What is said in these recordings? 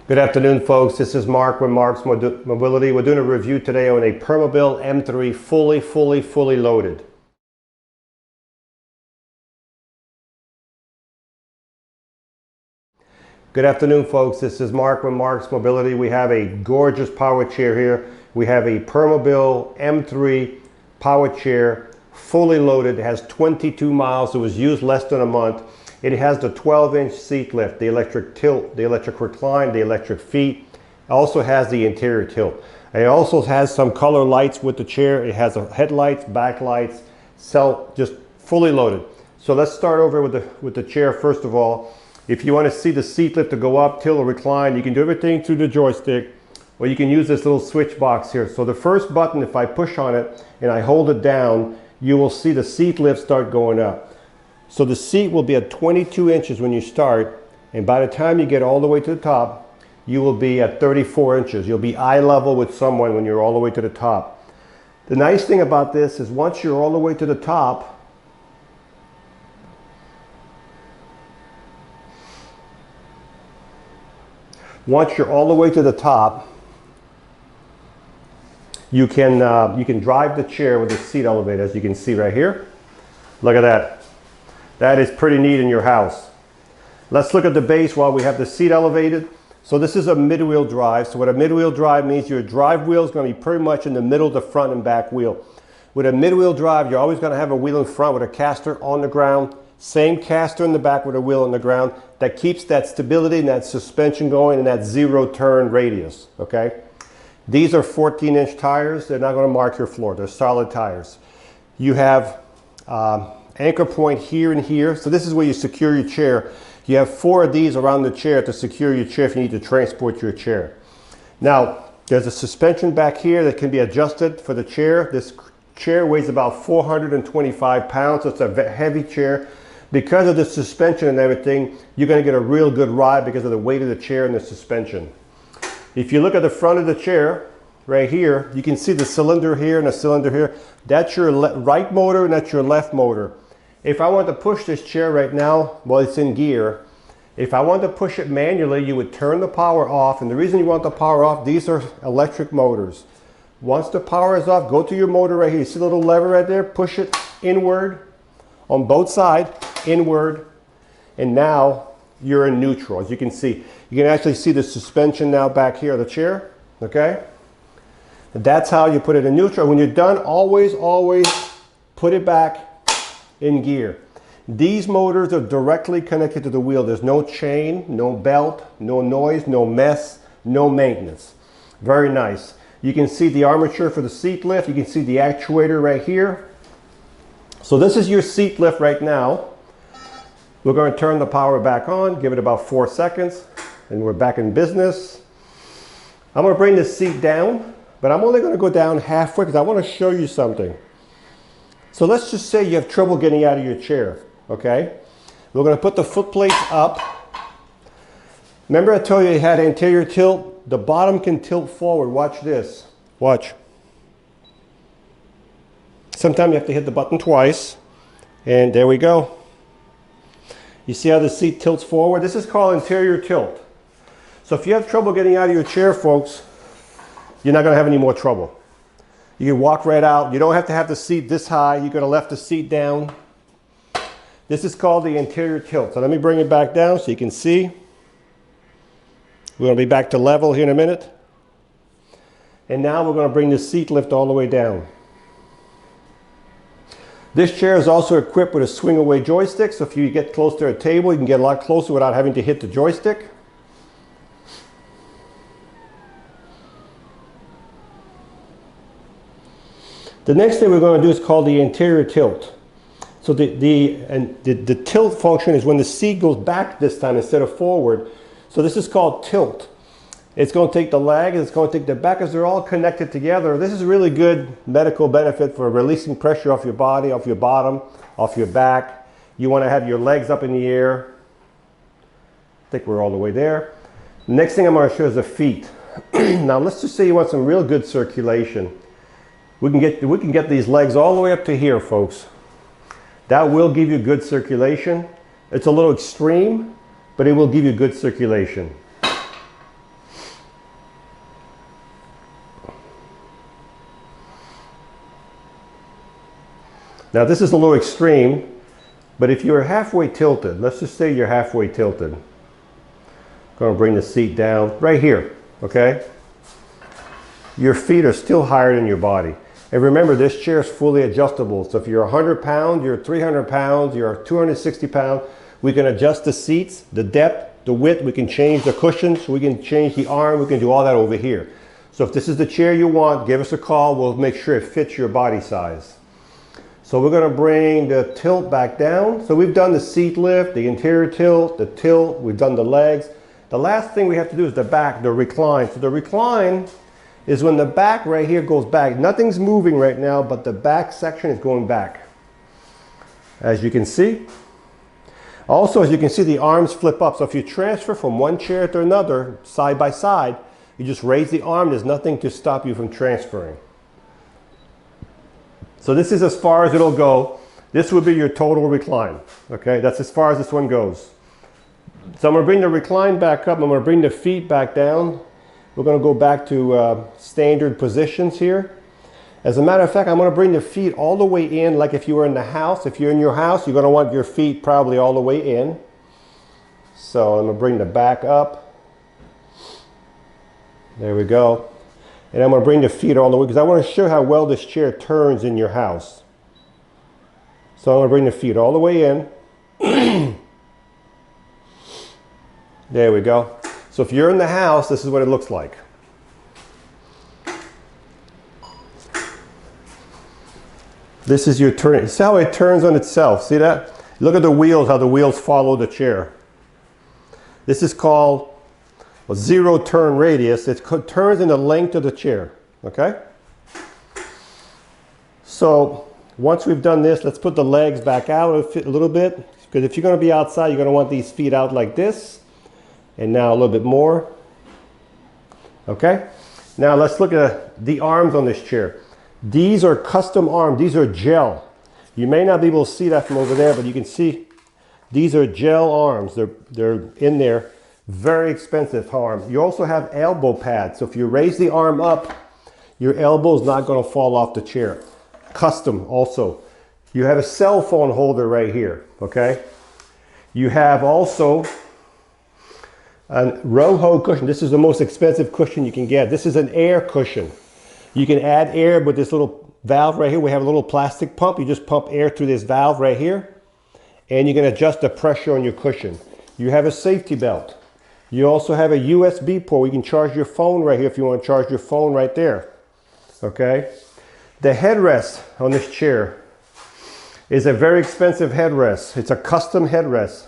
Good afternoon, folks. This is Marc with Marc's Mobility. We're doing a review today on a Permobil M3 fully loaded. Good afternoon, folks. This is Marc with Marc's Mobility. We have a gorgeous power chair here. We have a Permobil M3 power chair, fully loaded. It has 22 miles. It was used less than a month. It has the 12-inch seat lift, the electric tilt, the electric recline, the electric feet. It also has the interior tilt. It also has some color lights with the chair. It has headlights, backlights, just fully loaded. So let's start over with the chair first of all. If you want to see the seat lift to go up, tilt, or recline, you can do everything through the joystick, or you can use this little switch box here. So the first button, if I push on it and I hold it down, you will see the seat lift start going up. So the seat will be at 22 inches when you start, and by the time you get all the way to the top, you will be at 34 inches. You'll be eye level with someone when you're all the way to the top. The nice thing about this is once you're all the way to the top, you can drive the chair with the seat elevated, as you can see right here. Look at that. That is pretty neat in your house. Let's look at the base while we have the seat elevated. So this is a mid-wheel drive. So what a mid-wheel drive means, your drive wheel is going to be pretty much in the middle of the front and back wheel. With a mid-wheel drive, you're always going to have a wheel in front with a caster on the ground. Same caster in the back with a wheel on the ground. That keeps that stability and that suspension going and that zero turn radius, okay? These are 14-inch tires. They're not going to mark your floor. They're solid tires. You have anchor point here and here. So this is where you secure your chair. You have 4 of these around the chair to secure your chair if you need to transport your chair. Now, there's a suspension back here that can be adjusted for the chair. This chair weighs about 425 pounds, so it's a heavy chair. Because of the suspension and everything, you're going to get a real good ride because of the weight of the chair and the suspension. If you look at the front of the chair, right here, you can see the cylinder here and the cylinder here. That's your right motor and that's your left motor. If I want to push this chair right now, well, it's in gear. If I want to push it manually, you would turn the power off. And the reason you want the power off, these are electric motors. Once the power is off, go to your motor right here. You see the little lever right there? Push it inward on both sides, inward. And now you're in neutral. As you can see, you can actually see the suspension now back here of the chair, okay? And that's how you put it in neutral. When you're done, always put it back in gear. These motors are directly connected to the wheel. There's no chain, no belt, no noise, no mess, no maintenance. Very nice. You can see the armature for the seat lift. You can see the actuator right here. So this is your seat lift right now. We're going to turn the power back on, give it about 4 seconds, and we're back in business. I'm going to bring this seat down, but I'm only going to go down halfway because I want to show you something. So let's just say you have trouble getting out of your chair, okay? We're going to put the foot plates up. Remember I told you it had anterior tilt? The bottom can tilt forward. Watch this. Watch. Sometimes you have to hit the button twice, and there we go. You see how the seat tilts forward? This is called anterior tilt. So if you have trouble getting out of your chair, folks, you're not going to have any more trouble. You can walk right out. You don't have to have the seat this high. You're going to left the seat down. This is called the anterior tilt. So let me bring it back down so you can see. We're going to be back to level here in a minute. And now we're going to bring the seat lift all the way down. This chair is also equipped with a swing away joystick. So if you get close to a table, you can get a lot closer without having to hit the joystick. The next thing we're going to do is called the anterior tilt. So the tilt function is when the seat goes back this time instead of forward. So this is called tilt. It's going to take the leg and it's going to take the back as they're all connected together. This is really good medical benefit for releasing pressure off your body, off your bottom, off your back. You want to have your legs up in the air. I think we're all the way there. Next thing I'm going to show is the feet. Now let's just say you want some real good circulation. We can get these legs all the way up to here, folks. That will give you good circulation. It's a little extreme, but it will give you good circulation. Now this is a little extreme, but if you're halfway tilted, let's just say you're halfway tilted. I'm going to bring the seat down right here, okay? Your feet are still higher than your body. And remember, this chair is fully adjustable. So if you're 100 pounds, you're 300 pounds, you're 260 pounds, we can adjust the seats, the depth, the width, we can change the cushions, we can change the arm, we can do all that over here. So if this is the chair you want, give us a call, we'll make sure it fits your body size. So we're going to bring the tilt back down. So we've done the seat lift, the interior tilt, we've done the legs. The last thing we have to do is the back, the recline. So the recline is when the back right here goes back. Nothing's moving right now, but the back section is going back. As you can see. Also, as you can see, the arms flip up. So if you transfer from one chair to another, side by side, you just raise the arm. There's nothing to stop you from transferring. So this is as far as it'll go. This would be your total recline. Okay, that's as far as this one goes. So I'm going to bring the recline back up. I'm going to bring the feet back down. We're going to go back to standard positions here. As a matter of fact, I'm going to bring the feet all the way in, like if you were in the house. If you're in your house, you're going to want your feet probably all the way in. So I'm going to bring the back up. There we go. And I'm going to bring the feet all the way, because I want to show how well this chair turns in your house. So I'm going to bring the feet all the way in. There we go. So if you're in the house, this is what it looks like. This is your turn. See how it turns on itself. See that? Look at the wheels, how the wheels follow the chair. This is called a zero turn radius. It turns in the length of the chair. Okay? So once we've done this, let's put the legs back out a little bit. Because if you're going to be outside, you're going to want these feet out like this. And now a little bit more. Okay? Now let's look at the arms on this chair. These are custom arms. These are gel. You may not be able to see that from over there, but you can see these are gel arms. They're in there. Very expensive arms. You also have elbow pads. So if you raise the arm up, your elbow is not going to fall off the chair. Custom also. You have a cell phone holder right here. Okay? You have also a Roho cushion. This is the most expensive cushion you can get. This is an air cushion. You can add air with this little valve right here. We have a little plastic pump. You just pump air through this valve right here, and you can adjust the pressure on your cushion. You have a safety belt. You also have a USB port. You can charge your phone right here if you want to charge your phone right there. Okay? The headrest on this chair is a very expensive headrest. It's a custom headrest.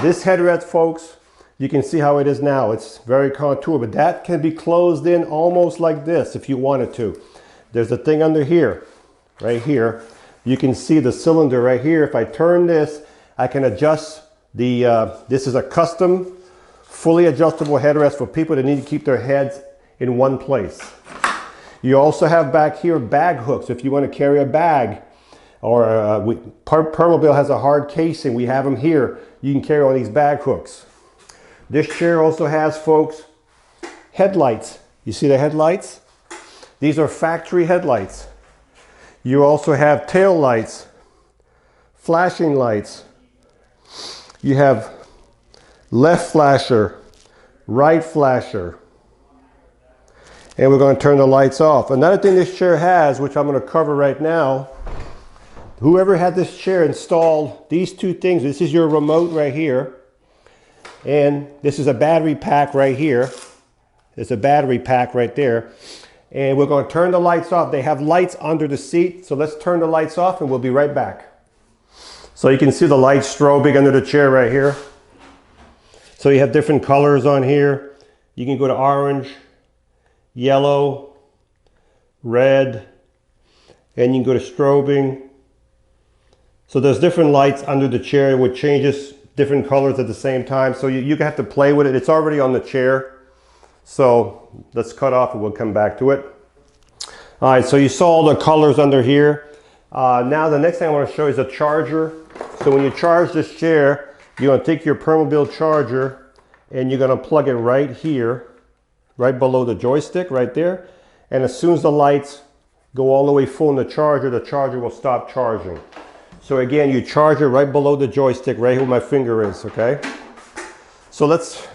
This headrest, folks, you can see how it is now. It's very contour, but that can be closed in almost like this if you wanted to. There's a thing under here, right here. You can see the cylinder right here. If I turn this, I can adjust the, this is a custom, fully adjustable headrest for people that need to keep their heads in one place. You also have back here bag hooks if you want to carry a bag. Or Permobil has a hard casing. We have them here. You can carry on these bag hooks. This chair also has, folks, headlights. You see the headlights? These are factory headlights. You also have tail lights, flashing lights. You have left flasher, right flasher. And we're going to turn the lights off. Another thing this chair has, which I'm going to cover right now, whoever had this chair installed, these two things, this is your remote right here. And this is a battery pack right here. There's a battery pack right there. And we're going to turn the lights off. They have lights under the seat. So let's turn the lights off and we'll be right back. So you can see the lights strobing under the chair right here. So you have different colors on here. You can go to orange, yellow, red, and you can go to strobing. So there's different lights under the chair which changes different colors at the same time. So you have to play with it. It's already on the chair. So let's cut off and we'll come back to it. All right, so you saw all the colors under here. Now the next thing I want to show is a charger. So when you charge this chair, you're going to take your Permobil charger and you're going to plug it right here, right below the joystick, right there. And as soon as the lights go all the way full in the charger will stop charging. So again, you charge it right below the joystick, right where my finger is, okay? So let's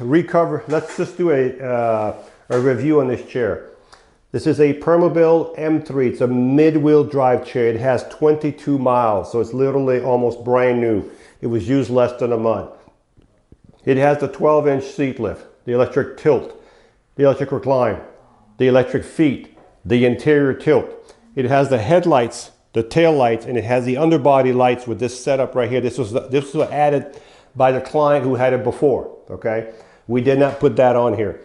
just do a review on this chair. This is a Permobil M3. It's a mid-wheel drive chair. It has 22 miles, so it's literally almost brand new. It was used less than a month. It has the 12-inch seat lift, the electric tilt, the electric recline, the electric feet, the interior tilt. It has the headlights, the tail lights, and it has the underbody lights with this setup right here. This was added by the client who had it before, okay? We did not put that on here.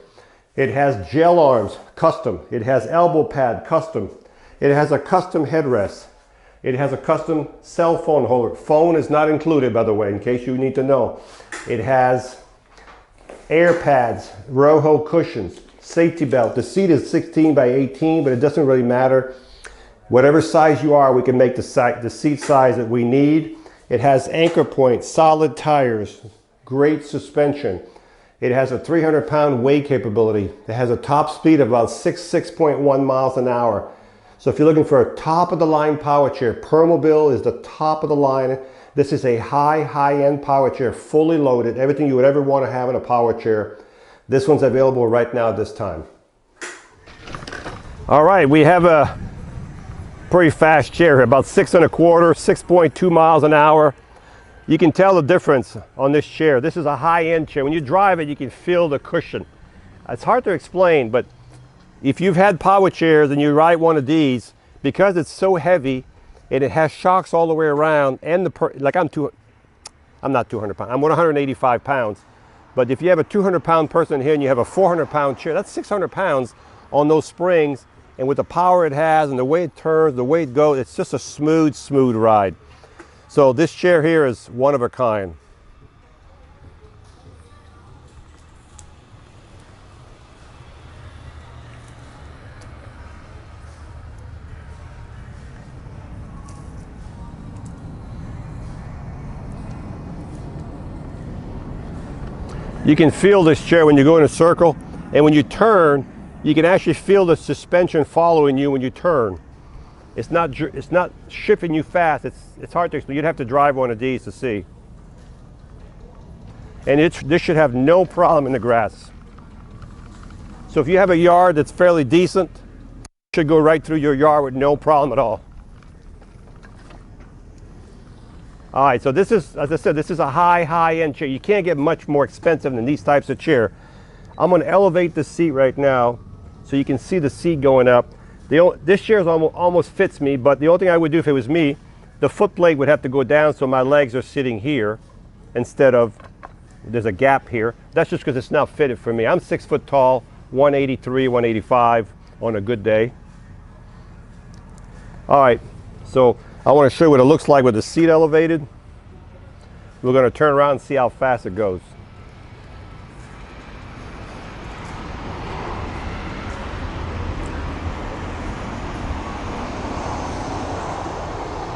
It has gel arms, custom. It has elbow pad, custom. It has a custom headrest. It has a custom cell phone holder. Phone is not included, by the way, in case you need to know. It has air pads, Roho cushions, safety belt. The seat is 16 by 18, but it doesn't really matter. Whatever size you are, we can make the seat size that we need. It has anchor points, solid tires, great suspension. It has a 300-pound weight capability. It has a top speed of about 6.1 miles an hour. So if you're looking for a top-of-the-line power chair, Permobil is the top of the line. This is a high-end power chair, fully loaded, everything you would ever want to have in a power chair. This one's available right now at this time. All right, we have a pretty fast chair here, about 6 1/4, 6.2 miles an hour. You can tell the difference on this chair. This is a high-end chair. When you drive it, you can feel the cushion. It's hard to explain, but if you've had power chairs and you ride one of these, because it's so heavy and it has shocks all the way around, and I'm not 200 pounds, I'm 185 pounds. But if you have a 200-pound person here and you have a 400-pound chair, that's 600 pounds on those springs. And with the power it has and the way it turns, the way it goes, it's just a smooth ride. So this chair here is one of a kind. You can feel this chair when you go in a circle, and when you turn, you can actually feel the suspension following you when you turn. It's not shifting you fast. It's hard to explain. You'd have to drive one of these to see. And this should have no problem in the grass. So if you have a yard that's fairly decent, it should go right through your yard with no problem at all. All right, so this is, as I said, this is a high-end chair. You can't get much more expensive than these types of chair. I'm going to elevate the seat right now so you can see the seat going up. This chair almost fits me, but the only thing I would do if it was me, the foot plate would have to go down so my legs are sitting here instead of, there's a gap here. That's just because it's not fitted for me. I'm 6 foot tall, 183, 185 on a good day. All right, so I want to show you what it looks like with the seat elevated. We're going to turn around and see how fast it goes.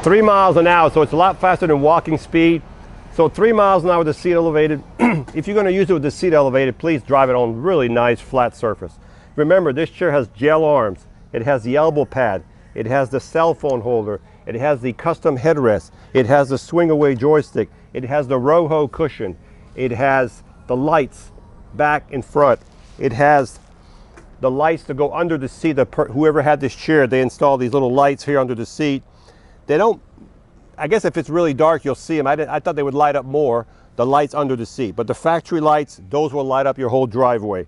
Three miles an hour, so it's a lot faster than walking speed. So 3 miles an hour with the seat elevated. If you're going to use it with the seat elevated, please drive it on really nice flat surface. Remember, this chair has gel arms. It has the elbow pad. It has the cell phone holder. It has the custom headrest. It has the swing away joystick. It has the Roho cushion. It has the lights back and front. It has the lights to go under the seat. Whoever had this chair, they installed these little lights here under the seat. They don't, I guess if it's really dark, you'll see them. I thought they would light up more, the lights under the seat. But the factory lights, those will light up your whole driveway.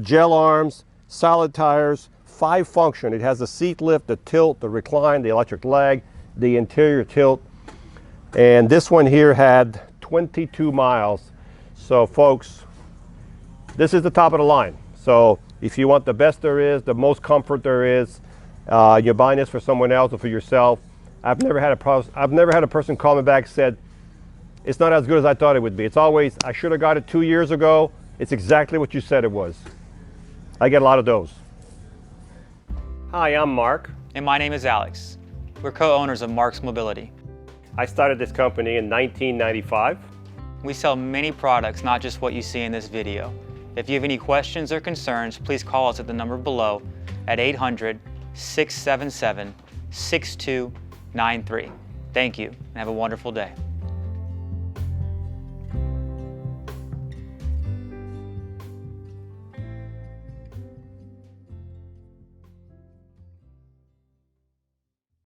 Gel arms, solid tires, 5 function. It has the seat lift, the tilt, the recline, the electric leg, the interior tilt. And this one here had 22 miles. So folks, this is the top of the line. So if you want the best there is, the most comfort there is, you're buying this for someone else or for yourself. I've never had a person call me back and said, it's not as good as I thought it would be. It's always, I should have got it 2 years ago. It's exactly what you said it was. I get a lot of those. Hi, I'm Mark. And my name is Alex. We're co-owners of Marc's Mobility. I started this company in 1995. We sell many products, not just what you see in this video. If you have any questions or concerns, please call us at the number below at 677-6293. Thank you, and have a wonderful day.